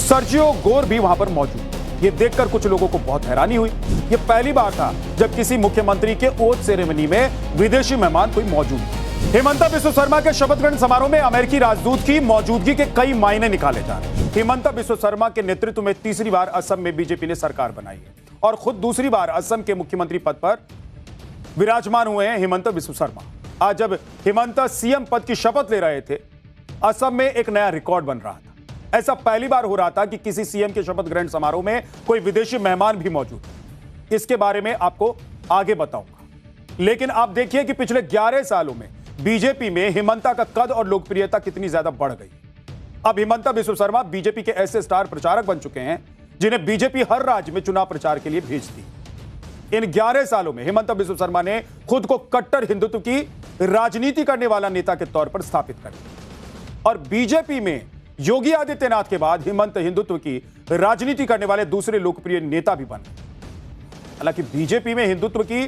Sergio Gor भी वहां पर मौजूद। ये देखकर कुछ लोगों को बहुत हैरानी हुई। ये पहली बार था जब किसी मुख्यमंत्री के ओथ सेरेमनी में विदेशी मेहमान कोई मौजूद था। हेमंता बिस्व शर्मा के शपथ ग्रहण समारोह में अमेरिकी राजदूत की मौजूदगी के कई मायने निकाले जा रहे हैं। हेमंता बिस्व शर्मा के नेतृत्व में तीसरी बार असम में बीजेपी ने सरकार बनाई है और खुद दूसरी बार असम के मुख्यमंत्री पद पर विराजमान हुए हैं हेमंता बिस्व शर्मा। आज जब हेमंता सीएम पद की शपथ ले रहे थे, असम में एक नया रिकॉर्ड बन रहा था। ऐसा पहली बार हो रहा था कि किसी सीएम के शपथ ग्रहण समारोह में कोई विदेशी मेहमान भी मौजूद है। इसके बारे में आपको आगे बताऊंगा, लेकिन आप देखिए कि पिछले 11 सालों में बीजेपी में हेमंता का कद और लोकप्रियता कितनी ज्यादा बढ़ गई। अब हेमंता बिस्व शर्मा बीजेपी के ऐसे स्टार प्रचारक बन चुके हैं जिन्हें बीजेपी हर राज्य में चुनाव प्रचार के लिए भेजती है। इन 11 सालों में हेमंता बिस्व शर्मा ने खुद को कट्टर हिंदुत्व की राजनीति करने वाला नेता के तौर पर स्थापित कर दिया और बीजेपी में योगी आदित्यनाथ के बाद हेमंत हिंदुत्व की राजनीति करने वाले दूसरे लोकप्रिय नेता भी बन गए। हालांकि बीजेपी में हिंदुत्व की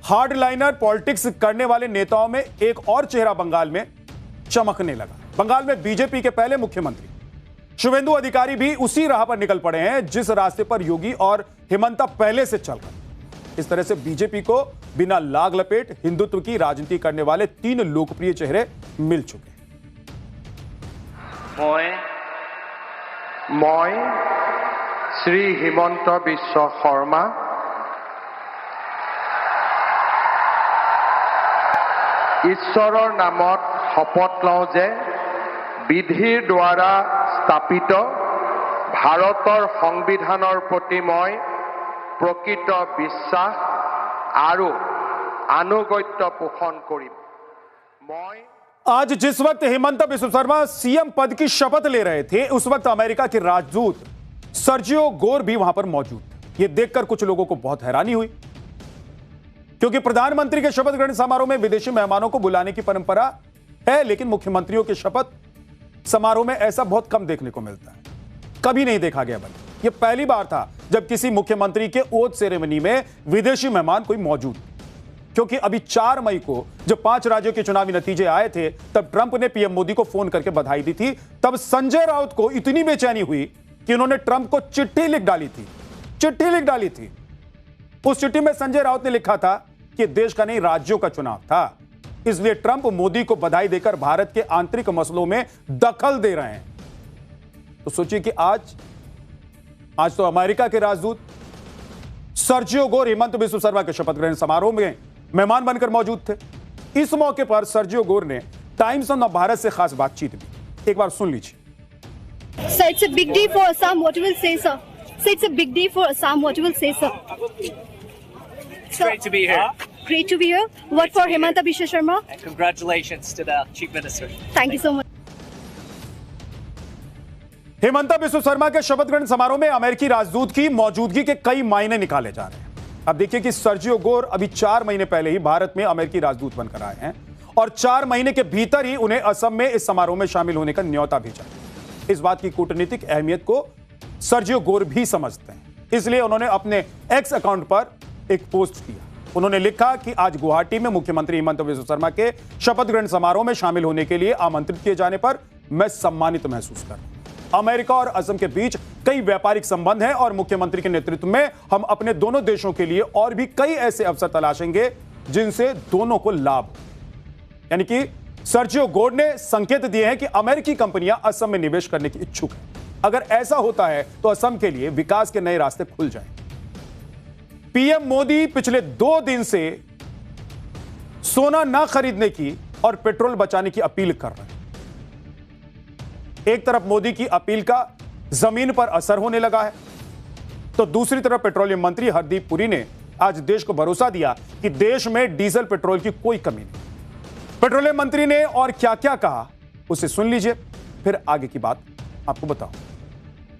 हार्डलाइनर पॉलिटिक्स करने वाले नेताओं में एक और चेहरा बंगाल में चमकने लगा। बंगाल में बीजेपी के पहले मुख्यमंत्री शुवेंदु अधिकारी भी उसी राह पर निकल पड़े हैं जिस रास्ते पर योगी और हेमंता पहले से चल रहे। इस तरह से बीजेपी को बिना लाग लपेट हिंदुत्व की राजनीति करने वाले 3 लोकप्रिय चेहरे मिल चुके हैं। मैं श्री हिमंत बिस्व शर्मा ईश्वरर नामत शपथ लौ जे विधिर द्वारा स्थापित भारतर संविधानर प्रति मैं प्रकृत विश्वास आरु आनुगत्य पोषण करिम। आज जिस वक्त हेमंता बिस्व शर्मा सीएम पद की शपथ ले रहे थे, उस वक्त अमेरिका के राजदूत सर्जियो गोर भी वहां पर मौजूद थे। यह देखकर कुछ लोगों को बहुत हैरानी हुई, क्योंकि प्रधानमंत्री के शपथ ग्रहण समारोह में विदेशी मेहमानों को बुलाने की परंपरा है, लेकिन मुख्यमंत्रियों के शपथ समारोह में ऐसा बहुत कम देखने को मिलता है। कभी नहीं देखा गया। बल्कि यह पहली बार था जब किसी मुख्यमंत्री के ओथ सेरेमनी में विदेशी मेहमान कोई मौजूद, क्योंकि अभी 4 मई को जब 5 राज्यों के चुनावी नतीजे आए थे, तब ट्रंप ने पीएम मोदी को फोन करके बधाई दी थी। तब संजय राउत को इतनी बेचैनी हुई कि उन्होंने ट्रंप को चिट्ठी लिख डाली थी। उस चिट्ठी में संजय राउत ने लिखा था कि देश का नहीं, राज्यों का चुनाव था, इसलिए ट्रंप मोदी को बधाई देकर भारत के आंतरिक मसलों में दखल दे रहे हैं। तो सोचिए कि आज तो अमेरिका के राजदूत सर्जियो गोर हेमंत बिस्व शर्मा के शपथ ग्रहण समारोह में मेहमान बनकर मौजूद थे। इस मौके पर सर्जियो गोर ने टाइम्स ऑफ भारत से खास बातचीत की। एक बार सुन लीजिए। So it's a big day for Assam. What you will say, sir? So it's a big day for Assam. What you will say, sir? It's great to be here. Great to be here. What for Hemanta Biswa Sharma? And congratulations to the Chief Minister. Thank you so much. Hemanta Biswa Sharma के शपथ ग्रहण समारोह में अमेरिकी राजदूत की मौजूदगी के कई मायने निकाले जा रहे हैं। अब देखिए कि सर्जियो गोर अभी 4 महीने पहले ही भारत में अमेरिकी राजदूत बनकर आए हैं और 4 महीने के भीतर ही उन्हें असम में इस समारोह में शामिल होने का न्योता भेजा। इस बात की कूटनीतिक अहमियत को सर्जियो गोर भी समझते हैं, इसलिए उन्होंने अपने एक्स अकाउंट पर एक पोस्ट किया। उन्होंने लिखा कि आज गुवाहाटी में मुख्यमंत्री हेमंत बिस्व शर्मा के शपथ ग्रहण समारोह में शामिल होने के लिए आमंत्रित किए जाने पर मैं सम्मानित महसूस कर रहा हूं। अमेरिका और असम के बीच कई व्यापारिक संबंध हैं और मुख्यमंत्री के नेतृत्व में हम अपने दोनों देशों के लिए और भी कई ऐसे अवसर तलाशेंगे जिनसे दोनों को लाभ हो। यानी कि सर्जियो गोर ने संकेत दिए हैं कि अमेरिकी कंपनियां असम में निवेश करने की इच्छुक हैं। अगर ऐसा होता है तो असम के लिए विकास के नए रास्ते खुल जाएंगे। पीएम मोदी पिछले 2 दिन से सोना ना खरीदने की और पेट्रोल बचाने की अपील कर रहे हैं। एक तरफ मोदी की अपील का जमीन पर असर होने लगा है, तो दूसरी तरफ पेट्रोलियम मंत्री हरदीप पुरी ने आज देश को भरोसा दिया कि देश में डीजल पेट्रोल की कोई कमी नहीं। पेट्रोलियम मंत्री ने और क्या क्या कहा उसे सुन लीजिए, फिर आगे की बात आपको बताऊं।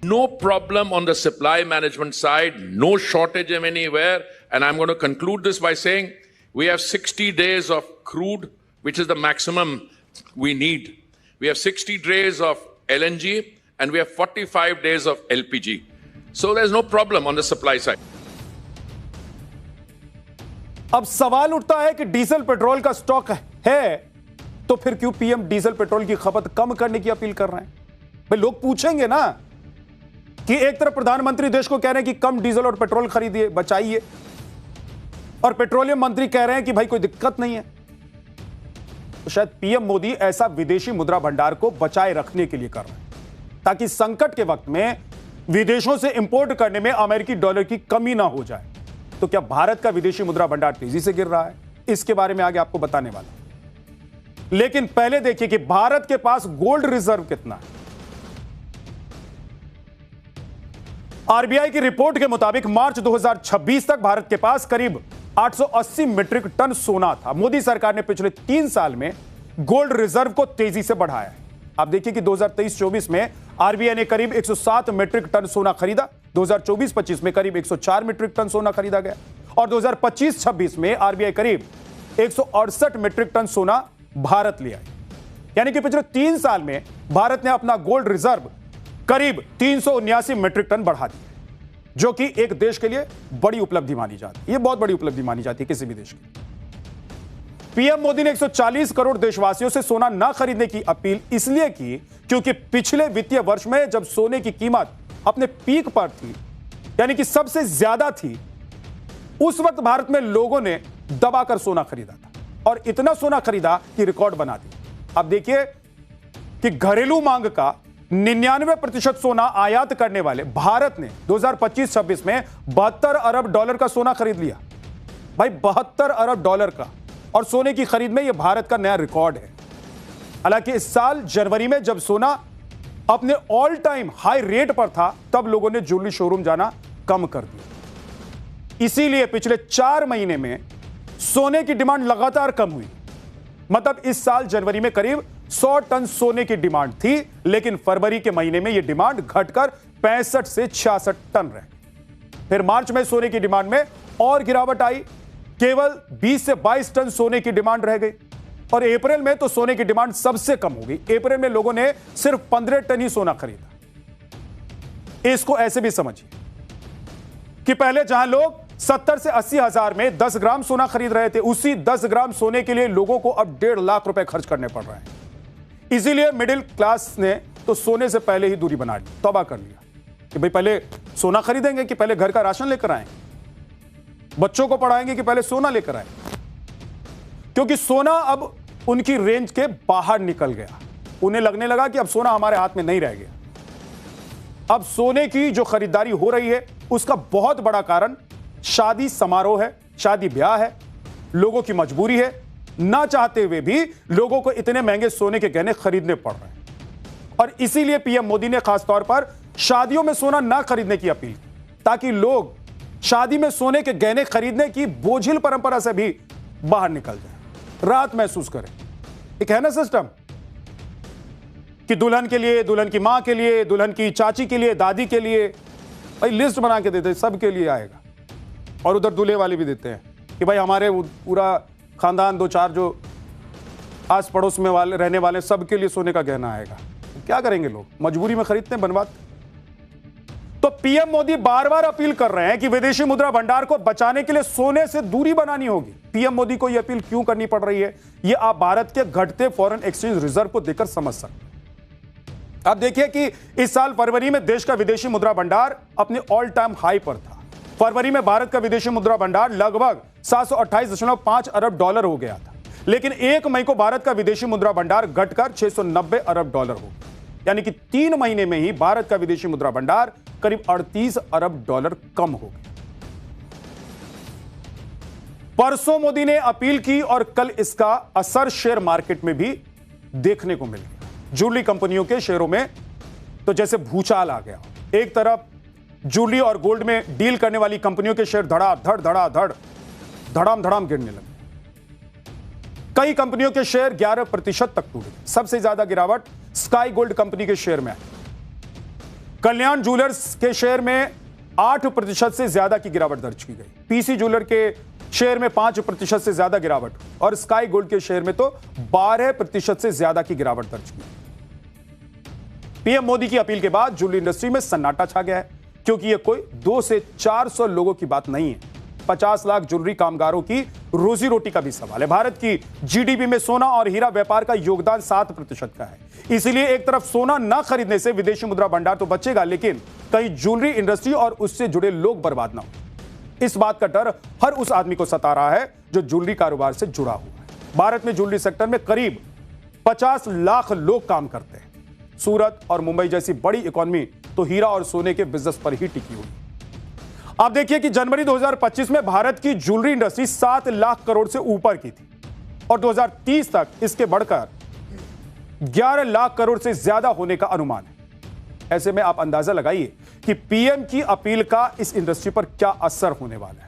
No problem on the supply management side, no shortage of anywhere, and I'm going to conclude this by saying we have 60 days of crude, which is the maximum we need. We have 60 days of LNG and we have 45 days of LPG. So there's no problem on the supply side. अब सवाल उठता है कि diesel petrol का stock है तो फिर क्यों पीएम डीजल पेट्रोल की खपत कम करने की अपील कर रहे हैं? भाई लोग पूछेंगे ना कि एक तरफ प्रधानमंत्री देश को कह रहे हैं कि कम डीजल और पेट्रोल खरीदिए, बचाइए, और पेट्रोलियम मंत्री कह रहे हैं कि भाई कोई दिक्कत नहीं है। तो शायद पीएम मोदी ऐसा विदेशी मुद्रा भंडार को बचाए रखने के लिए कर रहे हैं, ताकि संकट के वक्त में विदेशों से इंपोर्ट करने में अमेरिकी डॉलर की कमी ना हो जाए। तो क्या भारत का विदेशी मुद्रा भंडार तेजी से गिर रहा है? इसके बारे में आगे आपको बताने वाला हूं। लेकिन पहले देखिए कि भारत के पास गोल्ड रिजर्व कितना है। आरबीआई की रिपोर्ट के मुताबिक मार्च 2026 तक भारत के पास करीब 880 मीट्रिक टन सोना था। मोदी सरकार ने पिछले 3 साल में गोल्ड रिजर्व को तेजी से बढ़ाया है। आप देखिए कि 2023-24 में आरबीआई ने करीब 107 मीट्रिक टन सोना खरीदा, 2024-25 में करीब 104 मीट्रिक टन सोना खरीदा गया, और 2025-26 में आरबीआई करीब 168 मीट्रिक टन सोना भारत ले आई। यानी कि पिछले 3 साल में भारत ने अपना गोल्ड रिजर्व करीब 379 मीट्रिक टन बढ़ा दिया, जो कि एक देश के लिए बड़ी उपलब्धि मानी जाती है। यह बहुत बड़ी उपलब्धि मानी जाती है किसी भी देश की। पीएम मोदी ने 140 करोड़ देशवासियों से सोना न खरीदने की अपील इसलिए की क्योंकि पिछले वित्तीय वर्ष में जब सोने की कीमत अपने पीक पर थी, यानी कि सबसे ज्यादा थी, उस वक्त भारत में लोगों ने दबाकर सोना खरीदा था, और इतना सोना खरीदा कि रिकॉर्ड बना दिया। अब देखिए कि घरेलू मांग का 99% सोना आयात करने वाले भारत ने 2025-26 में 72 अरब डॉलर का सोना खरीद लिया। भाई 72 अरब डॉलर का, और सोने की खरीद में यह भारत का नया रिकॉर्ड है। हालांकि इस साल जनवरी में जब सोना अपने ऑल टाइम हाई रेट पर था, तब लोगों ने ज्वेलरी शोरूम जाना कम कर दिया। इसीलिए पिछले 4 महीने में सोने की डिमांड लगातार कम हुई। मतलब इस साल जनवरी में करीब 100 टन सोने की डिमांड थी, लेकिन फरवरी के महीने में यह डिमांड घटकर 65 से 66 टन रह गई। फिर मार्च में सोने की डिमांड में और गिरावट आई, केवल 20 से 22 टन सोने की डिमांड रह गई, और अप्रैल में तो सोने की डिमांड सबसे कम हो गई। अप्रैल में लोगों ने सिर्फ 15 टन ही सोना खरीदा। इसको ऐसे भी समझिए कि पहले जहां लोग 70 से 80 हजार में 10 ग्राम सोना खरीद रहे थे, उसी 10 ग्राम सोने के लिए लोगों को अब 1.5 लाख रुपए खर्च करने पड़ रहे हैं। इसीलिए मिडिल क्लास ने तो सोने से पहले ही दूरी बना ली, तौबा कर लिया कि भाई पहले सोना खरीदेंगे कि पहले घर का राशन लेकर आएंगे, बच्चों को पढ़ाएंगे कि पहले सोना लेकर आएंगे। क्योंकि सोना अब उनकी रेंज के बाहर निकल गया। उन्हें लगने लगा कि अब सोना हमारे हाथ में नहीं रह गया। अब सोने की जो खरीदारी हो रही है, उसका बहुत बड़ा कारण शादी समारोह है, शादी ब्याह है, लोगों की मजबूरी है। ना चाहते हुए भी लोगों को इतने महंगे सोने के गहने खरीदने पड़ रहे हैं, और इसीलिए पीएम मोदी ने खासतौर पर शादियों में सोना ना खरीदने की अपील की, ताकि लोग शादी में सोने के गहने खरीदने की बोझिल परंपरा से भी बाहर निकल जाए, राहत महसूस करें। एक है ना सिस्टम कि दुल्हन के लिए, दुल्हन की मां के लिए, दुल्हन की चाची के लिए, दादी के लिए, भाई लिस्ट बना के देते, सबके लिए आएगा। और उधर दूल्हे वाले भी देते हैं कि भाई हमारे पूरा खानदान, 2-4 जो आस पड़ोस में वाले रहने वाले, सबके लिए सोने का गहना आएगा। क्या करेंगे लोग? मजबूरी में खरीदते हैं, बनवाते। तो पीएम मोदी बार बार अपील कर रहे हैं कि विदेशी मुद्रा भंडार को बचाने के लिए सोने से दूरी बनानी होगी। पीएम मोदी को यह अपील क्यों करनी पड़ रही है, यह आप भारत के घटते फॉरेन एक्सचेंज रिजर्व को देखकर समझ सकते हैं। आप देखिए कि इस साल फरवरी में देश का विदेशी मुद्रा भंडार अपने ऑल टाइम हाई पर था। फरवरी में भारत का विदेशी मुद्रा भंडार लगभग 728.5 अरब डॉलर हो गया था, लेकिन 1 मई को भारत का विदेशी मुद्रा भंडार घटकर 690 अरब डॉलर हो गया। यानी कि 3 महीने में ही भारत का विदेशी मुद्रा भंडार करीब 38 अरब डॉलर कम हो गया। परसों मोदी ने अपील की और कल इसका असर शेयर मार्केट में भी देखने को मिल गया। ज्वेलरी कंपनियों के शेयरों में तो जैसे भूचाल आ गया। एक तरफ ज्वेलरी और गोल्ड में डील करने वाली कंपनियों के शेयर धड़ाम गिरने लगे। कई कंपनियों के शेयर 11% तक टूटे। सबसे ज्यादा गिरावट स्काई गोल्ड कंपनी के शेयर में आई। कल्याण ज्वेलर्स के शेयर में 8% से ज्यादा की गिरावट दर्ज की गई। पीसी ज्वेलर के शेयर में 5% से ज्यादा गिरावट, और स्काई गोल्ड के शेयर में तो 12% से ज्यादा की गिरावट दर्ज की। पीएम मोदी की अपील के बाद ज्वेलरी इंडस्ट्री में सन्नाटा छा गया है, क्योंकि यह कोई 200 से 400 लोगों की बात नहीं है। 50 लाख ज्वेलरी कामगारों की रोजी रोटी का भी सवाल है। भारत की जीडीपी में सोना और हीरा व्यापार का योगदान 7% का है। इसीलिए एक तरफ सोना न खरीदने से विदेशी मुद्रा भंडार तो बचेगा, लेकिन कहीं ज्वेलरी इंडस्ट्री और उससे जुड़े लोग बर्बाद ना हो। इस बात का डर हर उस आदमी को सता रहा है जो ज्वेलरी कारोबार से जुड़ा हुआ है। भारत में ज्वेलरी सेक्टर में करीब 50 लाख लोग काम करते हैं। सूरत और मुंबई जैसी बड़ी इकोनॉमी तो हीरा और सोने के बिजनेस पर ही टिकी हुई। आप देखिए कि जनवरी 2025 में भारत की ज्वेलरी इंडस्ट्री 7 लाख करोड़ से ऊपर की थी और 2030 तक इसके बढ़कर 11 लाख करोड़ से ज्यादा होने का अनुमान है। ऐसे में आप अंदाजा लगाइए कि पीएम की अपील का इस इंडस्ट्री पर क्या असर होने वाला है।